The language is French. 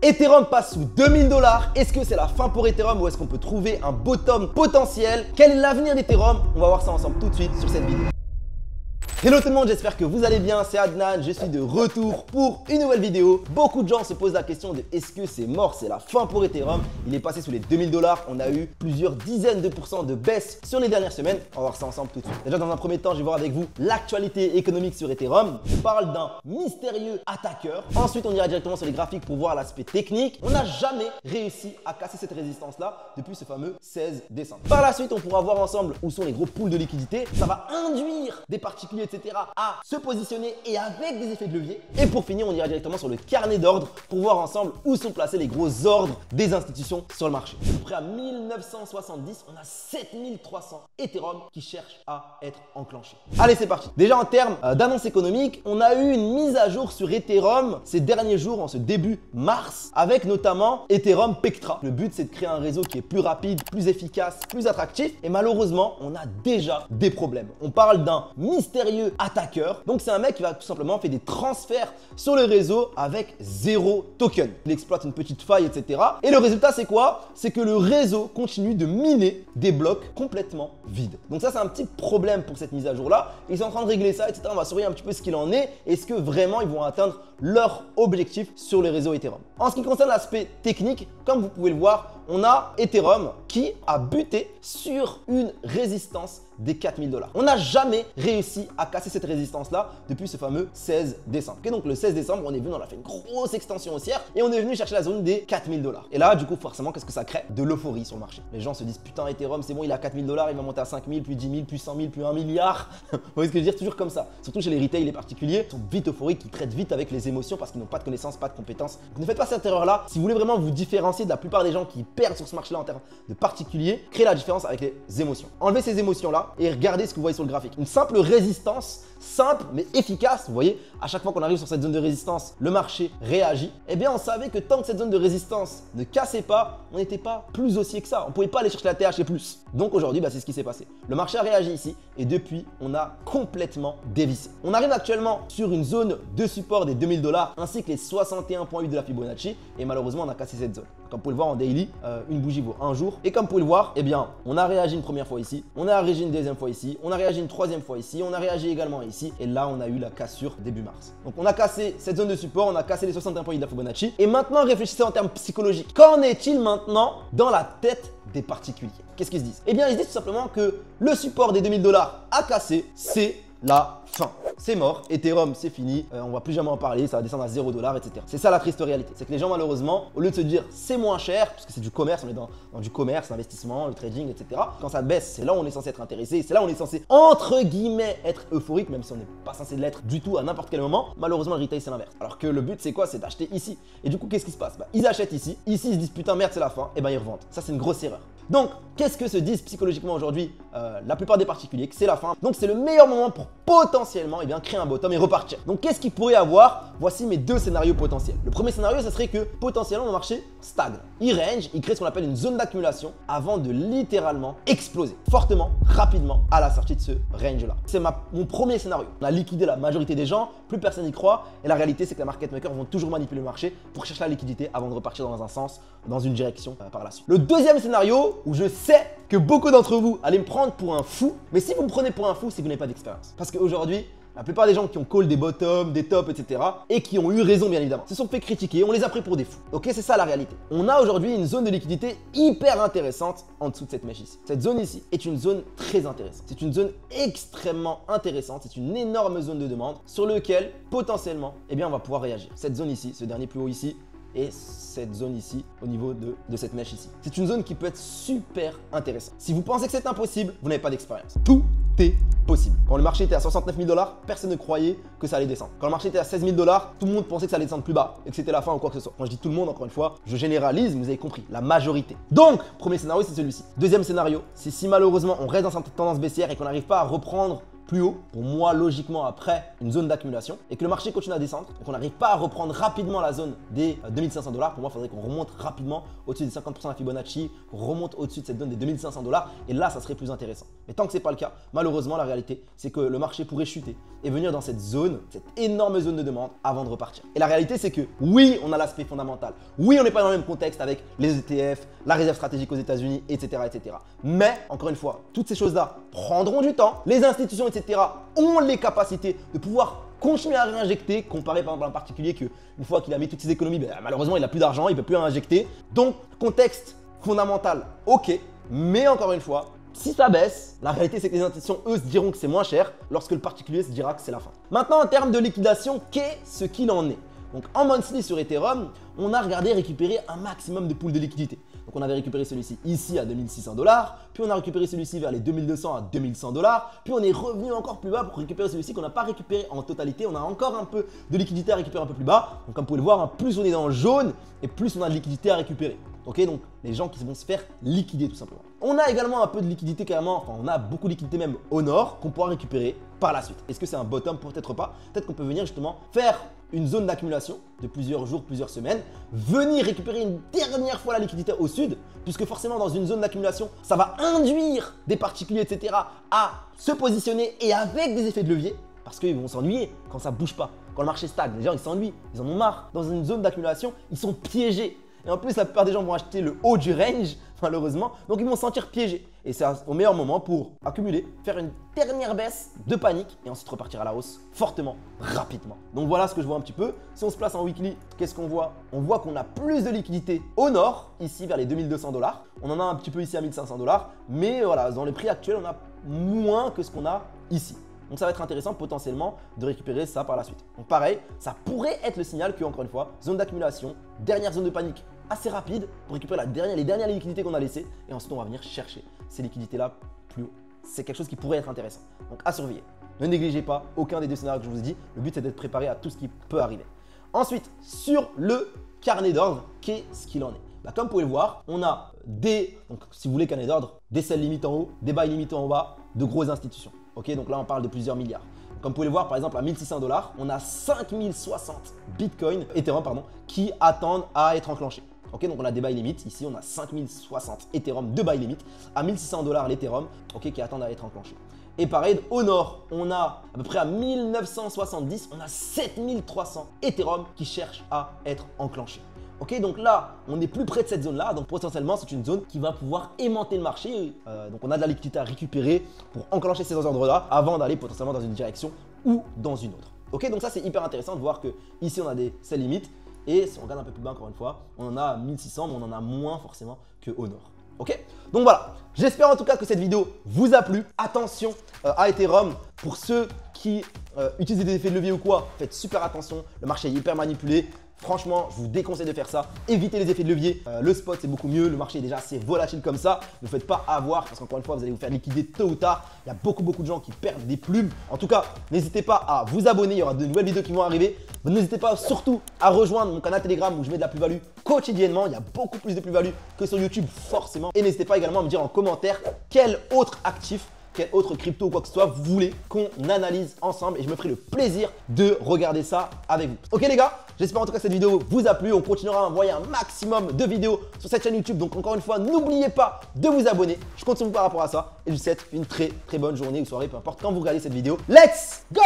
Ethereum passe sous 2000 $. Est-ce que c'est la fin pour Ethereum ou est-ce qu'on peut trouver un bottom potentiel? Quel est l'avenir d'Ethereum? On va voir ça ensemble tout de suite sur cette vidéo. Hello tout le monde, j'espère que vous allez bien, c'est Adnan, je suis de retour pour une nouvelle vidéo. Beaucoup de gens se posent la question de est-ce que c'est mort, c'est la fin pour Ethereum? Il est passé sous les 2000 $, on a eu plusieurs dizaines de pourcents de baisse sur les dernières semaines. On va voir ça ensemble tout de suite. Déjà dans un premier temps, je vais voir avec vous l'actualité économique sur Ethereum. On parle d'un mystérieux attaqueur. Ensuite, on ira directement sur les graphiques pour voir l'aspect technique. On n'a jamais réussi à casser cette résistance-là depuis ce fameux 16 décembre. Par la suite, on pourra voir ensemble où sont les gros pools de liquidité. Ça va induire des particuliers, etc. à se positionner et avec des effets de levier. Et pour finir, on ira directement sur le carnet d'ordre pour voir ensemble où sont placés les gros ordres des institutions sur le marché. À peu près à 1970, on a 7300 Ethereum qui cherchent à être enclenchés. Allez, c'est parti. Déjà en termes d'annonce économique, on a eu une mise à jour sur Ethereum ces derniers jours, en ce début mars, avec notamment Ethereum Pectra. Le but, c'est de créer un réseau qui est plus rapide, plus efficace, plus attractif. Et malheureusement, on a déjà des problèmes. On parle d'un mystérieux attaqueur. Donc c'est un mec qui va tout simplement faire des transferts sur le réseau avec 0 token. Il exploite une petite faille, etc. Et le résultat, c'est quoi? C'est que le réseau continue de miner des blocs complètement vides. Donc ça, c'est un petit problème pour cette mise à jour-là. Ils sont en train de régler ça, etc. On va surveiller un petit peu ce qu'il en est. Est-ce que vraiment ils vont atteindre leur objectif sur le réseau Ethereum? En ce qui concerne l'aspect technique, comme vous pouvez le voir, on a Ethereum qui a buté sur une résistance des 4000 $. On n'a jamais réussi à casser cette résistance-là depuis ce fameux 16 décembre. Et donc le 16 décembre, on est venu, on a fait une grosse extension haussière et on est venu chercher la zone des 4000 $. Et là, du coup, forcément, qu'est-ce que ça crée? De l'euphorie sur le marché. Les gens se disent putain, Ethereum, c'est bon, il a 4000 $, il va monter à 5000, puis 10 000, puis 100 000, puis 1 milliard. Vous voyez ce que je veux dire? Toujours comme ça. Surtout chez les retail, les particuliers, ils sont vite euphoriques, ils traitent vite avec les émotions parce qu'ils n'ont pas de connaissances, pas de compétences. Donc, ne faites pas cette erreur-là. Si vous voulez vraiment vous différencier de la plupart des gens qui perdent sur ce marché-là en termes de particuliers, créez la différence avec les émotions. Enlevez ces émotions-là et regardez ce que vous voyez sur le graphique. Une simple résistance, simple mais efficace. Vous voyez, à chaque fois qu'on arrive sur cette zone de résistance, le marché réagit. Eh bien, on savait que tant que cette zone de résistance ne cassait pas, on n'était pas plus haussier que ça. On ne pouvait pas aller chercher la TH et plus. Donc aujourd'hui, c'est ce qui s'est passé. Le marché a réagi ici et depuis, on a complètement dévissé. On arrive actuellement sur une zone de support des 2000 $ ainsi que les 61,8 de la Fibonacci et malheureusement, on a cassé cette zone. Comme vous pouvez le voir en daily, une bougie vaut un jour. Et comme vous pouvez le voir, eh bien, on a réagi une première fois ici, on a réagi une deuxième fois ici, on a réagi une troisième fois ici, on a réagi également ici. Et là, on a eu la cassure début mars. Donc, on a cassé cette zone de support, on a cassé les 61,8 de la Fibonacci. Et maintenant, réfléchissez en termes psychologiques. Qu'en est-il maintenant dans la tête des particuliers? Qu'est-ce qu'ils se disent? Eh bien, ils se disent tout simplement que le support des 2000 $ a cassé, c'est la fin. C'est mort, Ethereum c'est fini, on va plus jamais en parler, ça va descendre à 0 $, etc. C'est ça la triste réalité, c'est que les gens malheureusement, au lieu de se dire c'est moins cher, parce que c'est du commerce, on est dans du commerce, l'investissement, le trading, etc. Quand ça baisse, c'est là où on est censé être intéressé, c'est là où on est censé entre guillemets être euphorique, même si on n'est pas censé l'être du tout à n'importe quel moment. Malheureusement le retail c'est l'inverse. Alors que le but c'est quoi? C'est d'acheter ici. Et du coup qu'est-ce qui se passe? Ils achètent ici, ils se disent putain merde c'est la fin, et ils revendent. Ça c'est une grosse erreur. Donc, qu'est-ce que se disent psychologiquement aujourd'hui la plupart des particuliers? Que c'est la fin. Donc, c'est le meilleur moment pour potentiellement créer un bottom et repartir. Donc, qu'est-ce qu'il pourrait avoir? Voici mes deux scénarios potentiels. Le premier scénario, ça serait que potentiellement le marché stagne. Il range, il crée ce qu'on appelle une zone d'accumulation avant de littéralement exploser fortement, rapidement à la sortie de ce range-là. C'est mon premier scénario. On a liquidé la majorité des gens, plus personne n'y croit. Et la réalité, c'est que les market makers vont toujours manipuler le marché pour chercher la liquidité avant de repartir dans un sens, dans une direction par la suite. Le deuxième scénario, où je sais que beaucoup d'entre vous allez me prendre pour un fou, mais si vous me prenez pour un fou, c'est que vous n'avez pas d'expérience. Parce qu'aujourd'hui, la plupart des gens qui ont call des bottoms, des tops, etc. et qui ont eu raison bien évidemment, se sont fait critiquer, on les a pris pour des fous. Ok, c'est ça la réalité. On a aujourd'hui une zone de liquidité hyper intéressante en dessous de cette mèche ici. Cette zone ici est une zone très intéressante. C'est une zone extrêmement intéressante, c'est une énorme zone de demande sur laquelle potentiellement, on va pouvoir réagir. Cette zone ici, ce dernier plus haut ici, et cette zone ici au niveau de cette mèche ici. C'est une zone qui peut être super intéressante. Si vous pensez que c'est impossible, vous n'avez pas d'expérience. Tout est possible. Quand le marché était à 69 000 $, personne ne croyait que ça allait descendre. Quand le marché était à 16 000 $, tout le monde pensait que ça allait descendre plus bas et que c'était la fin ou quoi que ce soit. Quand je dis tout le monde, encore une fois, je généralise, mais vous avez compris, la majorité. Donc, premier scénario, c'est celui-ci. Deuxième scénario, c'est si malheureusement on reste dans cette tendance baissière et qu'on n'arrive pas à reprendre plus haut, pour moi logiquement après une zone d'accumulation, et que le marché continue à descendre, et qu'on n'arrive pas à reprendre rapidement la zone des 2500 $, pour moi il faudrait qu'on remonte rapidement au-dessus des 50% de la Fibonacci, qu'on remonte au-dessus de cette zone des 2500 $, et là ça serait plus intéressant. Mais tant que ce n'est pas le cas, malheureusement la réalité c'est que le marché pourrait chuter et venir dans cette zone, cette énorme zone de demande avant de repartir. Et la réalité c'est que oui, on a l'aspect fondamental, oui on n'est pas dans le même contexte avec les ETF, la réserve stratégique aux États-Unis, etc., etc. Mais encore une fois, toutes ces choses-là prendront du temps, les institutions, etc. ont les capacités de pouvoir continuer à réinjecter, comparé par exemple à un particulier que une fois qu'il a mis toutes ses économies, malheureusement il n'a plus d'argent, il ne peut plus injecter. Donc contexte fondamental, ok, mais encore une fois, si ça baisse, la réalité c'est que les institutions, eux, se diront que c'est moins cher, lorsque le particulier se dira que c'est la fin. Maintenant, en termes de liquidation, qu'est-ce qu'il en est? Donc en monthly sur Ethereum, on a regardé récupérer un maximum de pools de liquidité. Donc on avait récupéré celui-ci ici à 2600 $, puis on a récupéré celui-ci vers les 2200 à 2100 $, puis on est revenu encore plus bas pour récupérer celui-ci qu'on n'a pas récupéré en totalité. On a encore un peu de liquidité à récupérer un peu plus bas. Donc comme vous pouvez le voir, plus on est dans le jaune et plus on a de liquidité à récupérer. Ok, donc les gens qui vont se faire liquider tout simplement. On a également un peu de liquidité carrément, enfin on a beaucoup de liquidité même au nord qu'on pourra récupérer par la suite. Est-ce que c'est un bottom? Peut-être pas. Peut-être qu'on peut venir justement faire une zone d'accumulation de plusieurs jours, plusieurs semaines, venir récupérer une dernière fois la liquidité au sud, puisque forcément dans une zone d'accumulation, ça va induire des particuliers, etc. à se positionner et avec des effets de levier, parce qu'ils vont s'ennuyer quand ça ne bouge pas, quand le marché stagne. Les gens ils s'ennuient, ils en ont marre. Dans une zone d'accumulation, ils sont piégés. Et en plus, la plupart des gens vont acheter le haut du range, malheureusement. Donc, ils vont se sentir piégés. Et c'est au meilleur moment pour accumuler, faire une dernière baisse de panique et ensuite repartir à la hausse fortement, rapidement. Donc, voilà ce que je vois un petit peu. Si on se place en weekly, qu'est-ce qu'on voit? On voit qu'on a plus de liquidité au nord, ici vers les 2200 $. On en a un petit peu ici à 1500 $. Mais voilà, dans les prix actuels, on a moins que ce qu'on a ici. Donc ça va être intéressant potentiellement de récupérer ça par la suite. Donc pareil, ça pourrait être le signal que, encore une fois, zone d'accumulation, dernière zone de panique assez rapide pour récupérer les dernières liquidités qu'on a laissées et ensuite on va venir chercher ces liquidités-là plus haut. C'est quelque chose qui pourrait être intéressant. Donc à surveiller. Ne négligez pas aucun des deux scénarios que je vous ai dit. Le but c'est d'être préparé à tout ce qui peut arriver. Ensuite, sur le carnet d'ordre, qu'est-ce qu'il en est? Comme vous pouvez le voir, on a donc si vous voulez carnet d'ordre, des sell limites en haut, des buy limites en bas, de grosses institutions. Ok, donc là on parle de plusieurs milliards. Comme vous pouvez le voir, par exemple à 1600 $, on a 5060 Bitcoin, Ethereum pardon, qui attendent à être enclenchés. Ok, donc on a des buy limits. Ici, on a 5060 Ethereum de buy limit à 1600 $ l'Ethereum, ok, qui attendent à être enclenchés. Et pareil, au nord, on a à peu près à 1970, on a 7300 Ethereum qui cherchent à être enclenchés. Ok, donc là, on est plus près de cette zone-là. Donc potentiellement, c'est une zone qui va pouvoir aimanter le marché. Donc on a de la liquidité à récupérer pour enclencher ces ordres-là avant d'aller potentiellement dans une direction ou dans une autre. Ok, donc ça, c'est hyper intéressant de voir que ici, on a des sell limites. Et si on regarde un peu plus bas, encore une fois, on en a 1600, mais on en a moins forcément qu'au nord. Ok, donc voilà, j'espère en tout cas que cette vidéo vous a plu. Attention à Ethereum, pour ceux qui utilisent des effets de levier ou quoi, faites super attention, le marché est hyper manipulé. Franchement, je vous déconseille de faire ça. Évitez les effets de levier. Le spot, c'est beaucoup mieux. Le marché est déjà assez volatile comme ça. Ne vous faites pas avoir parce qu'encore une fois, vous allez vous faire liquider tôt ou tard. Il y a beaucoup de gens qui perdent des plumes. En tout cas, n'hésitez pas à vous abonner. Il y aura de nouvelles vidéos qui vont arriver. N'hésitez pas surtout à rejoindre mon canal Telegram où je mets de la plus-value quotidiennement. Il y a beaucoup plus de plus-value que sur YouTube, forcément. Et n'hésitez pas également à me dire en commentaire quel autre actif, quel autre crypto ou quoi que ce soit vous voulez qu'on analyse ensemble et je me ferai le plaisir de regarder ça avec vous. Ok les gars, j'espère en tout cas que cette vidéo vous a plu. On continuera à envoyer un maximum de vidéos sur cette chaîne YouTube. Donc encore une fois, n'oubliez pas de vous abonner. Je compte sur vous par rapport à ça et je vous souhaite une très bonne journée ou soirée, peu importe quand vous regardez cette vidéo. Let's go!